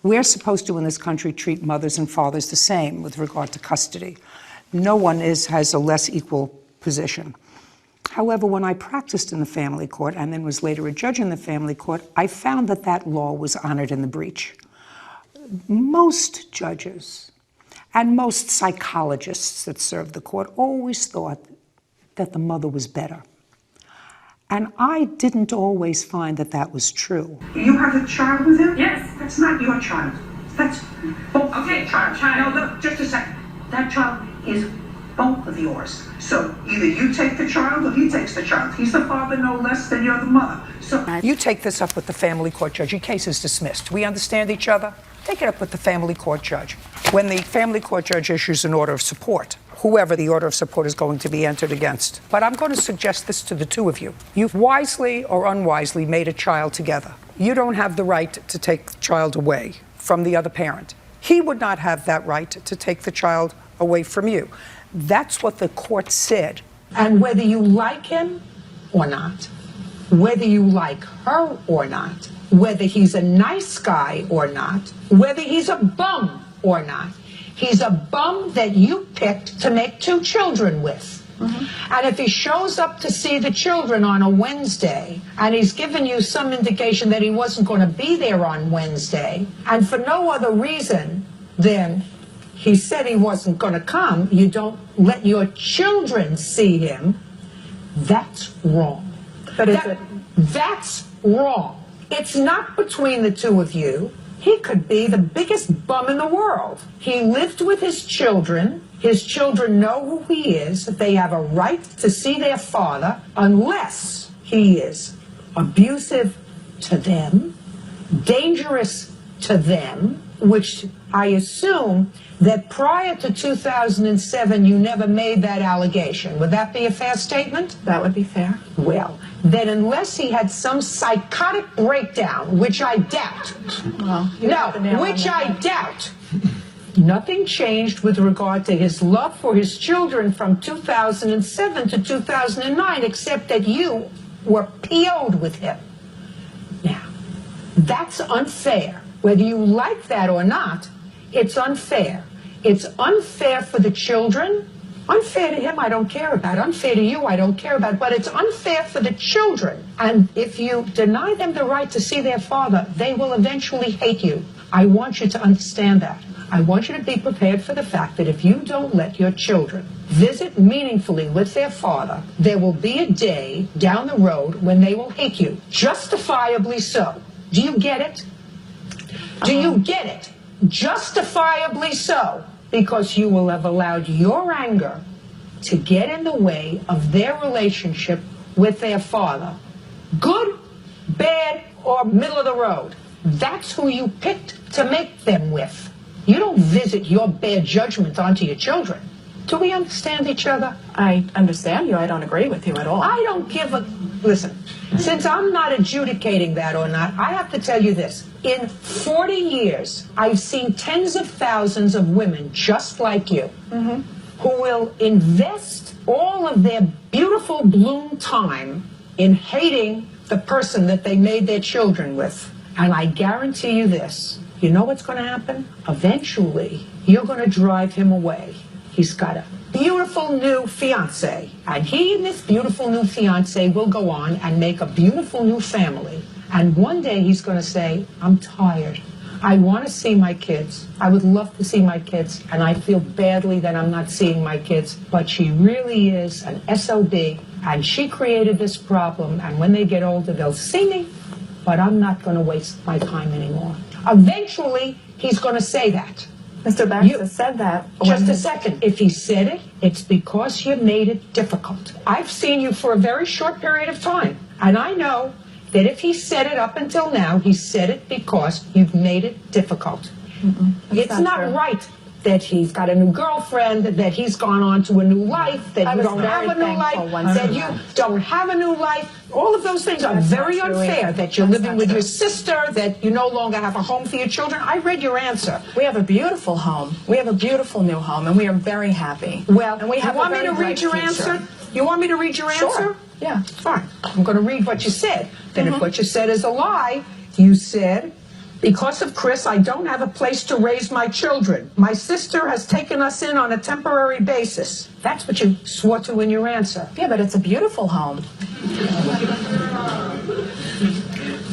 We're supposed to, in this country, treat mothers and fathers the same with regard to custody. No one has a less equal position. However, when I practiced in the family court and then was later a judge in the family court, I found that that law was honored in the breach. Most judges and most psychologists that served the court always thought that the mother was better. And I didn't always find that that was true. You have a child with him? Yes. That's not your child. That's both okay, your child. child. No, look, just a second. That child is both of yours. So either you take the child or he takes the child. He's the father no less than you're the mother. So you take this up with the family court judge. Your case is dismissed. We understand each other? Take it up with the family court judge. When the family court judge issues an order of support, whoever the order of support is going to be entered against. But I'm going to suggest this to the two of you. You've wisely or unwisely made a child together. You don't have the right to take the child away from the other parent. He would not have that right to take the child away from you. That's what the court said. And whether you like him or not, whether you like her or not, whether he's a nice guy or not, whether he's a bum or not, he's a bum that you picked to make 2 children with. And if he shows up to see the children on a Wednesday, and he's given you some indication that he wasn't going to be there on Wednesday, and for no other reason than he said he wasn't going to come, you don't let your children see him, that's wrong. But That's wrong. It's not between the two of you. He could be the biggest bum in the world. He lived with his children. His children know who he is. They have a right to see their father unless he is abusive to them, dangerous to them, which I assume that prior to 2007 you never made that allegation. Would that be a fair statement? That would be fair. Well, then unless he had some psychotic breakdown, which I doubt. Well, doubt. Nothing changed with regard to his love for his children from 2007 to 2009, except that you were PO'd with him. Now, that's unfair. Whether you like that or not, it's unfair. It's unfair for the children. Unfair to him, I don't care about. Unfair to you, I don't care about. But it's unfair for the children. And if you deny them the right to see their father, they will eventually hate you. I want you to understand that. I want you to be prepared for the fact that if you don't let your children visit meaningfully with their father, there will be a day down the road when they will hate you, justifiably so. Do you get it? Do you get it? Justifiably so, because you will have allowed your anger to get in the way of their relationship with their father. Good, bad, or middle of the road. That's who you picked to make them with. You don't visit your bad judgment onto your children. Do we understand each other? I understand you. I don't agree with you at all. I don't give a... Listen, since I'm not adjudicating that or not, I have to tell you this. In 40 years, I've seen tens of thousands of women just like you who will invest all of their beautiful bloom time in hating the person that they made their children with. And I guarantee you this. You know what's going to happen? Eventually, you're going to drive him away. He's got a beautiful new fiancé, and he and this beautiful new fiancé will go on and make a beautiful new family. And one day he's going to say, I'm tired. I want to see my kids. I would love to see my kids, and I feel badly that I'm not seeing my kids. But she really is an SOB, and she created this problem, and when they get older, they'll see me, but I'm not going to waste my time anymore. Eventually, he's going to say that. Mr. Baxter said that. Just a second. If he said it, it's because you made it difficult. I've seen you for a very short period of time, and I know that if he said it up until now, he said it because you've made it difficult. It's not right that he's got a new girlfriend, that he's gone on to a new life, that you don't have a new life, that you don't have a new life. All of those things are very unfair, that you're living with your sister, that you no longer have a home for your children. I read your answer. We have a beautiful home. We have a beautiful new home, and we are very happy. Well, and we have you want me to read your answer? You want me to read your answer? Sure. Yeah. Fine. I'm going to read what you said. Then if what you said is a lie, you said, Because of Chris, I don't have a place to raise my children. My sister has taken us in on a temporary basis. That's what you swore to in your answer. Yeah, but it's a beautiful home.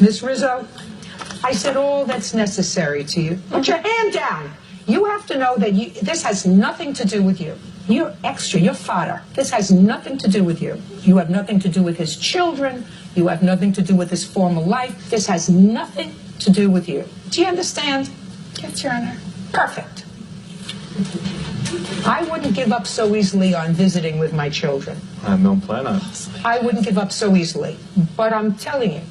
Miss Rizzo, I said all that's necessary to you. Put your hand down. You have to know that this has nothing to do with you. You're extra, you're fodder. This has nothing to do with you. You have nothing to do with his children. You have nothing to do with his former life. This has nothing to do with you. Do you understand? Yes, Your Honor. Perfect. I wouldn't give up so easily on visiting with my children. I don't plan on it. I wouldn't give up so easily. But I'm telling you,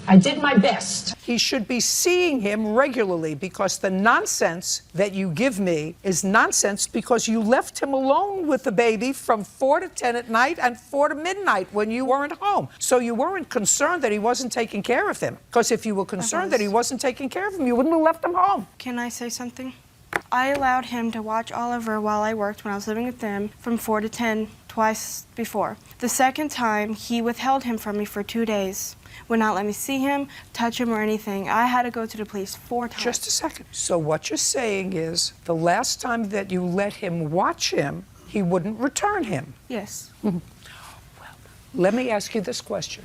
I did my best. He should be seeing him regularly, because the nonsense that you give me is nonsense, because you left him alone with the baby from 4 to 10 at night and 4 to midnight when you weren't home. So you weren't concerned that he wasn't taking care of him. Because if you were concerned that he wasn't taking care of him, you wouldn't have left him home. Can I say something? I allowed him to watch Oliver while I worked when I was living with them from 4 to 10 twice before. The second time, he withheld him from me for 2 days. Would not let me see him, touch him, or anything. I had to go to the police 4 times. Just a second. So what you're saying is the last time that you let him watch him, he wouldn't return him. Yes. Well, let me ask you this question.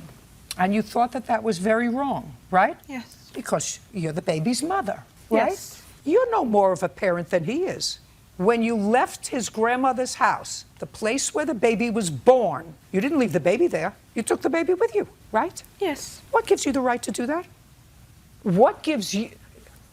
And you thought that that was very wrong, right? Yes. Because you're the baby's mother, right? Yes. You're no more of a parent than he is. When you left his grandmother's house, the place where the baby was born, you didn't leave the baby there. You took the baby with you, right? Yes. What gives you the right to do that? What gives you,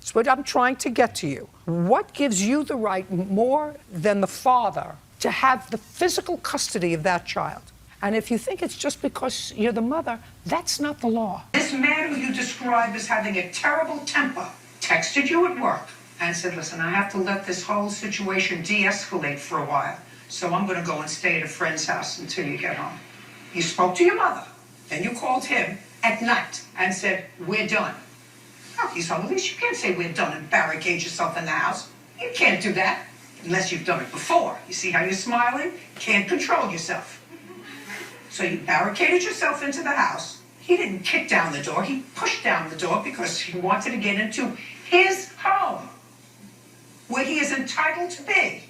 it's what I'm trying to get to you. What gives you the right more than the father to have the physical custody of that child? And if you think it's just because you're the mother, that's not the law. This man who you describe as having a terrible temper texted you at work and said, listen, I have to let this whole situation de-escalate for a while, so I'm going to go and stay at a friend's house until you get home. You spoke to your mother, then you called him at night and said, we're done. Oh, he's on the leash. You can't say we're done and barricade yourself in the house. You can't do that unless you've done it before. You see how you're smiling? Can't control yourself. So you barricaded yourself into the house. He didn't kick down the door. He pushed down the door because he wanted to get into his home, where he is entitled to be.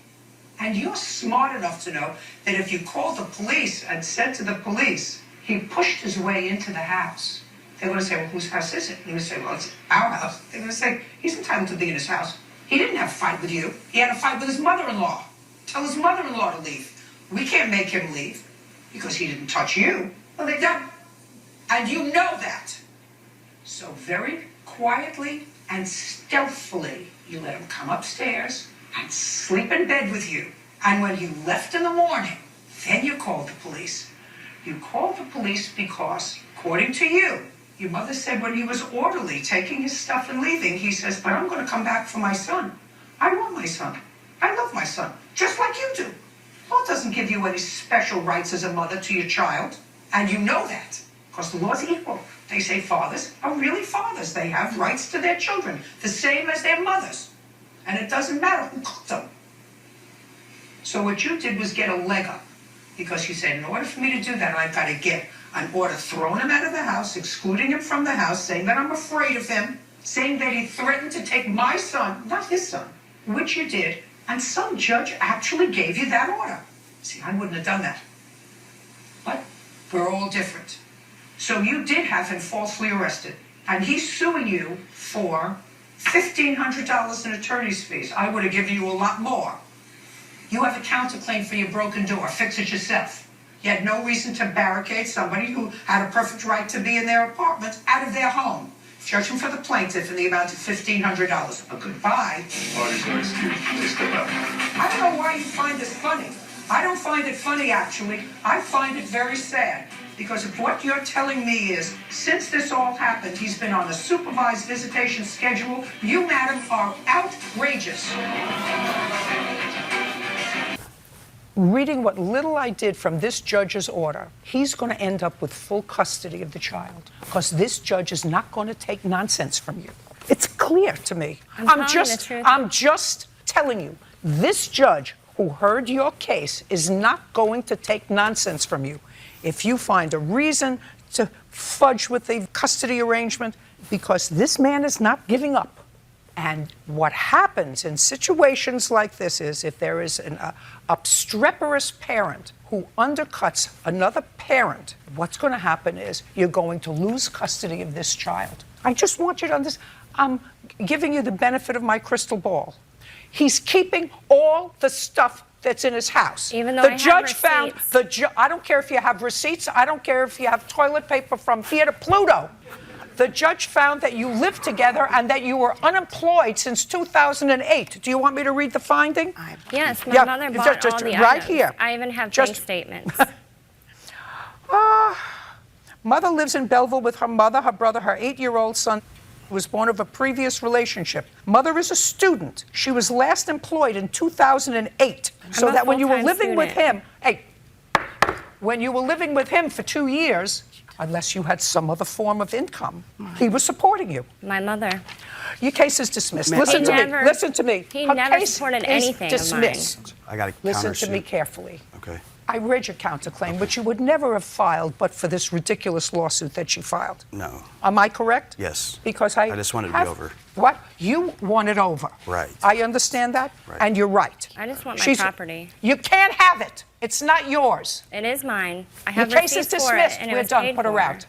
And you're smart enough to know that if you called the police and said to the police, he pushed his way into the house, they're going to say, well, whose house is it? And you're going to say, well, it's our house. They're going to say, he's entitled to be in his house. He didn't have a fight with you. He had a fight with his mother-in-law. Tell his mother-in-law to leave. We can't make him leave because he didn't touch you. Well, they don't. And you know that. So very quietly and stealthily, you let him come upstairs and sleep in bed with you. And when you left in the morning, then you called the police. You called the police because, according to you, your mother said when he was orderly, taking his stuff and leaving, he says, but I'm going to come back for my son. I want my son. I love my son, just like you do. Well, it doesn't give you any special rights as a mother to your child. And you know that, because the law's equal. They say fathers are really fathers. They have rights to their children, the same as their mothers. And it doesn't matter who cooked them. So what you did was get a leg up, because you said, in order for me to do that, I've got to get an order throwing him out of the house, excluding him from the house, saying that I'm afraid of him, saying that he threatened to take my son, not his son, which you did, and some judge actually gave you that order. See, I wouldn't have done that. But we're all different. So you did have him falsely arrested, and he's suing you for $1,500 in attorney's fees. I would have given you a lot more. You have a counterclaim for your broken door. Fix it yourself. You had no reason to barricade somebody who had a perfect right to be in their apartment out of their home. Judgment for the plaintiff in the amount of $1,500. A goodbye. Party's no excuse. Please step out. I don't know why you find this funny. I don't find it funny, actually. I find it very sad. Because if what you're telling me is, since this all happened, he's been on a supervised visitation schedule, you, madam, are outrageous. Reading what little I did from this judge's order, he's going to end up with full custody of the child, because this judge is not going to take nonsense from you. It's clear to me. I'm just telling you, this judge who heard your case is not going to take nonsense from you. If you find a reason to fudge with the custody arrangement, because this man is not giving up. And what happens in situations like this is if there is an obstreperous parent who undercuts another parent, what's going to happen is you're going to lose custody of this child. I just want you to understand. I'm giving you the benefit of my crystal ball. He's keeping all the stuff that's in his house. Even though the I have judge found receipts. I don't care if you have receipts. I don't care if you have toilet paper from here to Pluto. The judge found that you lived together and that you were unemployed since 2008. Do you want me to read the finding? Yes, my mother bought just all the right items. here. I even have Just- bank statements. Mother lives in Belleville with her mother, her brother, her 8-year-old son was born of a previous relationship. Mother is a student. She was last employed in 2008. So a that when you were full-time living with student. him, when you were living with him for 2 years, unless you had some other form of income, he was supporting you. My mother. Your case is dismissed. He Listen to me. never- Listen to me. he Her never case supported is anything of mine. dismissed. I got to Listen to me carefully. Okay. I read your counterclaim, which you would never have filed but for this ridiculous lawsuit that she filed. No. Am I correct? Yes. Because I just wanted to be over. What? You want it over. Right. I understand that, Right. and you're right. I just want my property. You can't have it. It's not yours. It is mine. I Your have case is receipts for it, dismissed. and it We're was done. paid Put her for. out.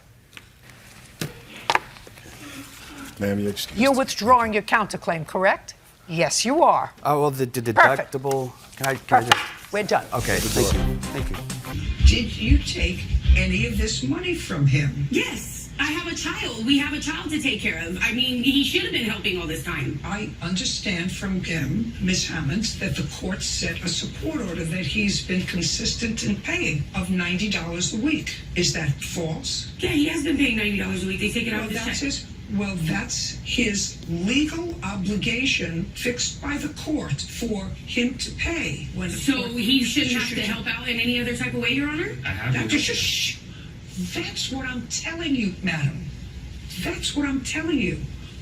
Ma'am, you're excused. You're withdrawing your counterclaim, correct? Yes, you are. Oh, well, the Perfect. deductible. Can I Perfect. just? We're done. Okay. Thank you. Thank you. Did you take any of this money from him? Yes, I have a child. We have a child to take care of. I mean, he should have been helping all this time. I understand from him, Ms. Hammonds, that the court set a support order that he's been consistent in paying of $90 a week. Is that false? Yeah, he has been paying $90 a week. They take it out of his check. That's his legal obligation fixed by the court for him to pay. When So he shouldn't have to help out in any other type of way, Your Honor? Shh. That's what I'm telling you, madam. That's what I'm telling you.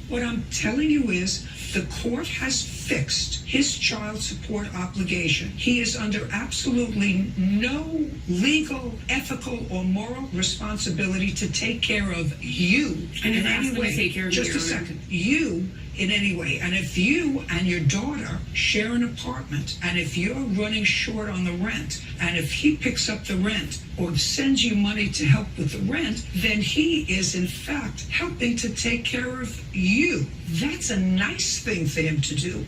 What I'm telling you is the court has fixed his child support obligation. He is under absolutely no legal, ethical, or moral responsibility to take care of you I never in asked any him to way. take care of Just me, a Your Honor. second. You in any way. And if you and your daughter share an apartment, and if you're running short on the rent, and if he picks up the rent or sends you money to help with the rent, then he is in fact helping to take care of you. That's a nice thing for him to do,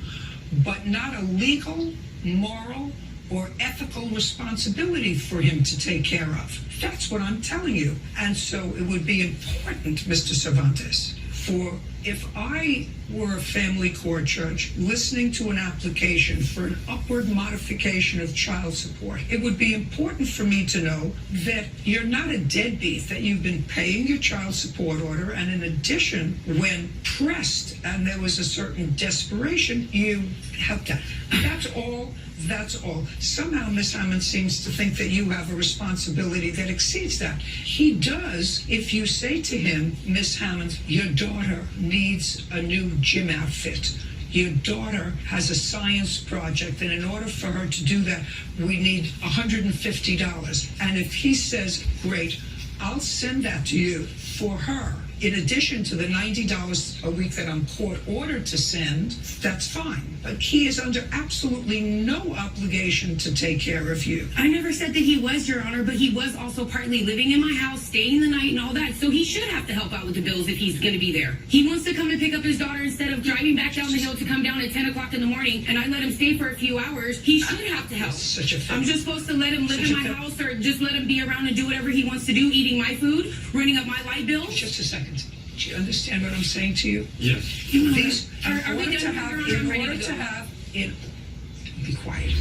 but not a legal, moral, or ethical responsibility for him to take care of. That's what I'm telling you. And so it would be important, Mr. Cervantes, for if I were a family court judge listening to an application for an upward modification of child support, it would be important for me to know that you're not a deadbeat, that you've been paying your child support order, and in addition, when pressed and there was a certain desperation, you helped out. That's all. That's all. Somehow Miss Hammond seems to think that you have a responsibility that exceeds that. He does if you say to him, Miss Hammond, your daughter needs a new gym outfit. Your daughter has a science project, and in order for her to do that, we need $150. And if he says, great, I'll send that to you for her, in addition to the $90 a week that I'm court ordered to send, that's fine. But he is under absolutely no obligation to take care of you. I never said that he was, Your Honor, but he was also partly living in my house, staying the night and all that, so he should have to help out with the bills if he's going to be there. He wants to come and pick up his daughter instead of driving back down the hill to come down at 10 o'clock in the morning, and I let him stay for a few hours. He should have to help. That's such a I'm just supposed to let him live in my house or just let him be around and do whatever he wants to do, eating my food, running up my light bill? Just a second. Do you understand what I'm saying to you? Yes. These, Are we done, Your Honor? I'm ready to go. Be quiet.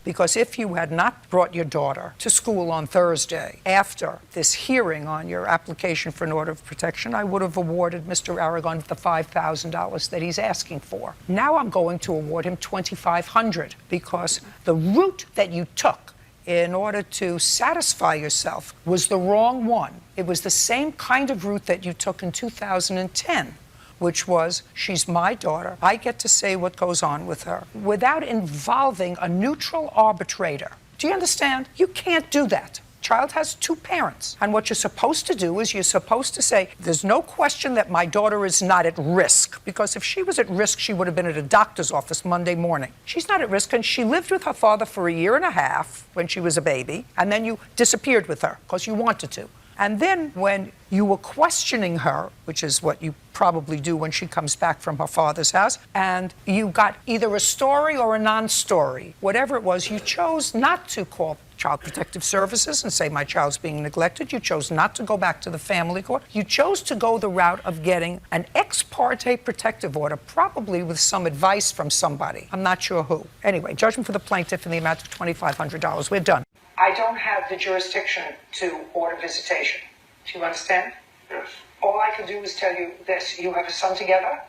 Because if you had not brought your daughter to school on Thursday after this hearing on your application for an order of protection, I would have awarded Mr. Aragon the $5,000 that he's asking for. Now I'm going to award him $2,500 because the route that you took in order to satisfy yourself was the wrong one. It was the same kind of route that you took in 2010, which was, she's my daughter, I get to say what goes on with her, without involving a neutral arbitrator. Do you understand? You can't do that. Child has two parents. And what you're supposed to do is you're supposed to say, there's no question that my daughter is not at risk. Because if she was at risk, she would have been at a doctor's office Monday morning. She's not at risk, and she lived with her father for 1.5 years when she was a baby, and then you disappeared with her because you wanted to. And then when you were questioning her, which is what you probably do when she comes back from her father's house, and you got either a story or a non-story, whatever it was, you chose not to call Child Protective Services and say my child's being neglected. You chose not to go back to the family court. You chose to go the route of getting an ex parte protective order, probably with some advice from somebody. I'm not sure who. Anyway, judgment for the plaintiff in the amount of $2,500. We're done. I don't have the jurisdiction to order visitation. Do you understand? Yes. All I can do is tell you this. You have a son together?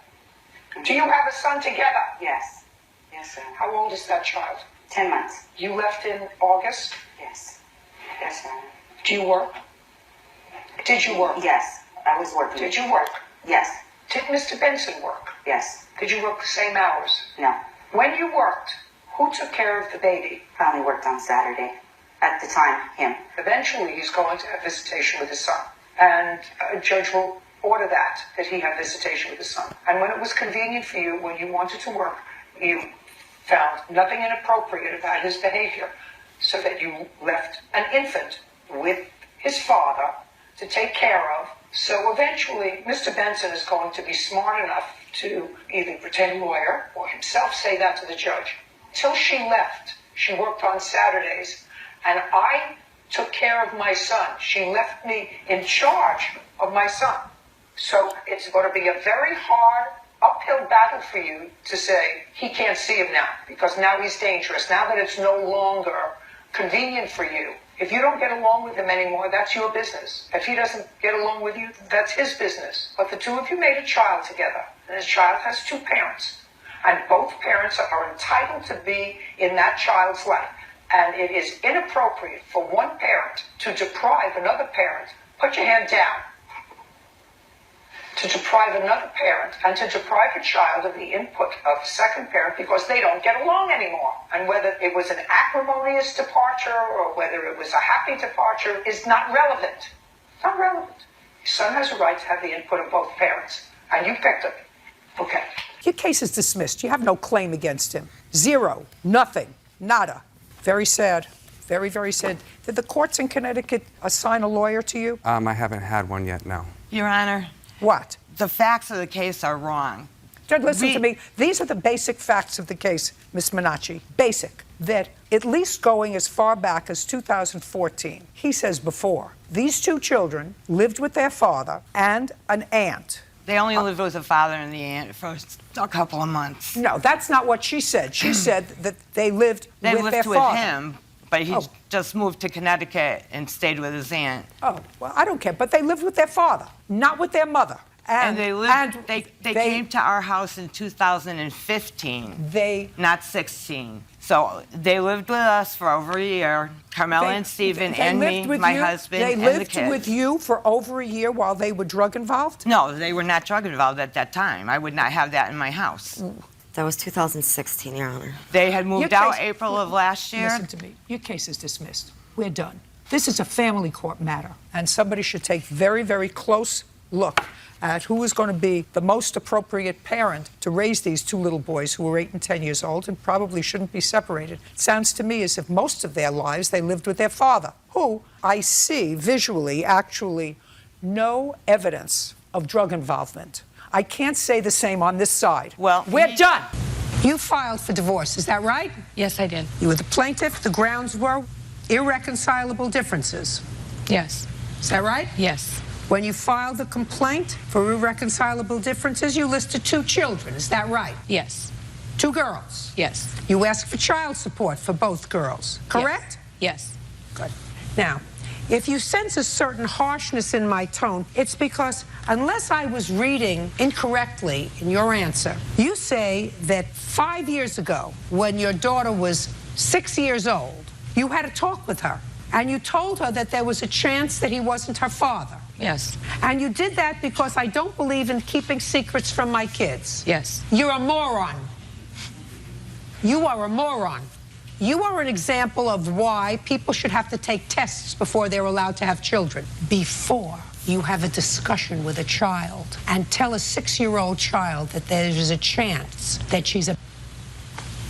Do you have a son together? Yes. Yes, sir. How old is that child? 10 months. You left in August? Yes. Yes, sir. Do you work? Did you work? Yes, I was working. Did you work? Yes. Did Mr. Benson work? Yes. Did you work the same hours? No. When you worked, who took care of the baby? I only worked on Saturday. At the time, him. Eventually, he's going to have visitation with his son. And a judge will order that he have visitation with his son. And when it was convenient for you, when you wanted to work, you found nothing inappropriate about his behavior, so that you left an infant with his father to take care of. So eventually, Mr. Benson is going to be smart enough to either retain a lawyer or himself say that to the judge. Till she left, she worked on Saturdays, and I took care of my son. She left me in charge of my son. So it's going to be a very hard uphill battle for you to say he can't see him now because now he's dangerous. Now that it's no longer convenient for you. If you don't get along with him anymore, that's your business. If he doesn't get along with you, that's his business. But the two of you made a child together, and his child has two parents. And both parents are entitled to be in that child's life. And it is inappropriate for one parent to deprive another parent, put your hand down, to deprive another parent and to deprive a child of the input of the second parent because they don't get along anymore. And whether it was an acrimonious departure or whether it was a happy departure is not relevant. Not relevant. Your son has a right to have the input of both parents, and you picked him. Okay. Your case is dismissed. You have no claim against him. Zero. Nothing. Nada. Very sad. Very, very sad. Did the courts in Connecticut assign a lawyer to you? I haven't had one yet, no. Your Honor. What? The facts of the case are wrong. Judge, listen to me. These are the basic facts of the case, Ms. Minacci. Basic. That at least going as far back as 2014, he says before, these two children lived with their father and an aunt. They only lived with the father and the aunt for a couple of months. No, that's not what she said. She said that they lived with their father. They lived with him, but he just moved to Connecticut and stayed with his aunt. Oh, well, I don't care. But they lived with their father, not with their mother. And they lived. They came to our house in 2015. Not 16. So they lived with us for over a year. Carmela and Stephen and me, my husband, and the kids. They lived with you for over a year while they were drug involved? No, they were not drug involved at that time. I would not have that in my house. That was 2016, Your Honor. They had moved out April of last year. Listen to me. Your case is dismissed. We're done. This is a family court matter, and somebody should take very, very close look at who is going to be the most appropriate parent to raise these two little boys who are 8 and 10 years old and probably shouldn't be separated. It sounds to me as if most of their lives they lived with their father, who I see visually actually no evidence of drug involvement. I can't say the same on this side. Well, we're done. You filed for divorce, is that right? Yes, I did. You were the plaintiff. The grounds were irreconcilable differences. Yes. Is that right? Yes. When you filed the complaint for irreconcilable differences, you listed 2 children. Is that right? Yes. 2 girls? Yes. You asked for child support for both girls, correct? Yes. Good. Now, if you sense a certain harshness in my tone, it's because unless I was reading incorrectly in your answer, you say that 5 years ago, when your daughter was 6 years old, you had a talk with her, and you told her that there was a chance that he wasn't her father. Yes. And you did that because I don't believe in keeping secrets from my kids. Yes. You're a moron. You are a moron. You are an example of why people should have to take tests before they're allowed to have children. Before you have a discussion with a child and tell a 6-year-old child that there is a chance that she's a...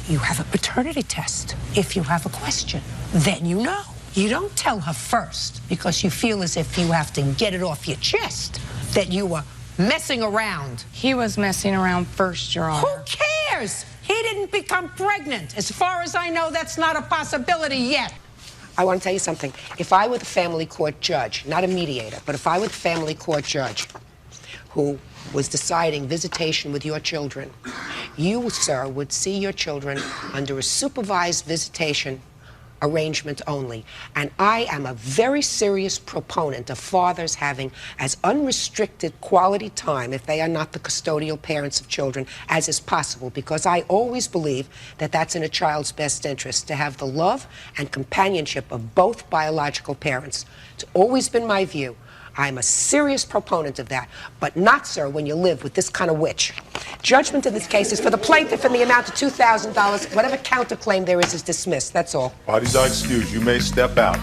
You have a paternity test. If you have a question, then you know. You don't tell her first because you feel as if you have to get it off your chest that you were messing around. He was messing around first, Your Honor. Who cares? He didn't become pregnant. As far as I know, that's not a possibility yet. I want to tell you something. If I were the family court judge, not a mediator, but if I were the family court judge who was deciding visitation with your children, you, sir, would see your children under a supervised visitation arrangement only. And I am a very serious proponent of fathers having as unrestricted quality time, if they are not the custodial parents of children, as is possible, because I always believe that that's in a child's best interest, to have the love and companionship of both biological parents. It's always been my view. I'm a serious proponent of that, but not, sir, when you live with this kind of witch. Judgment in this case is for the plaintiff in the amount of $2,000. Whatever counterclaim there is dismissed. That's all. Parties are excused. You may step out.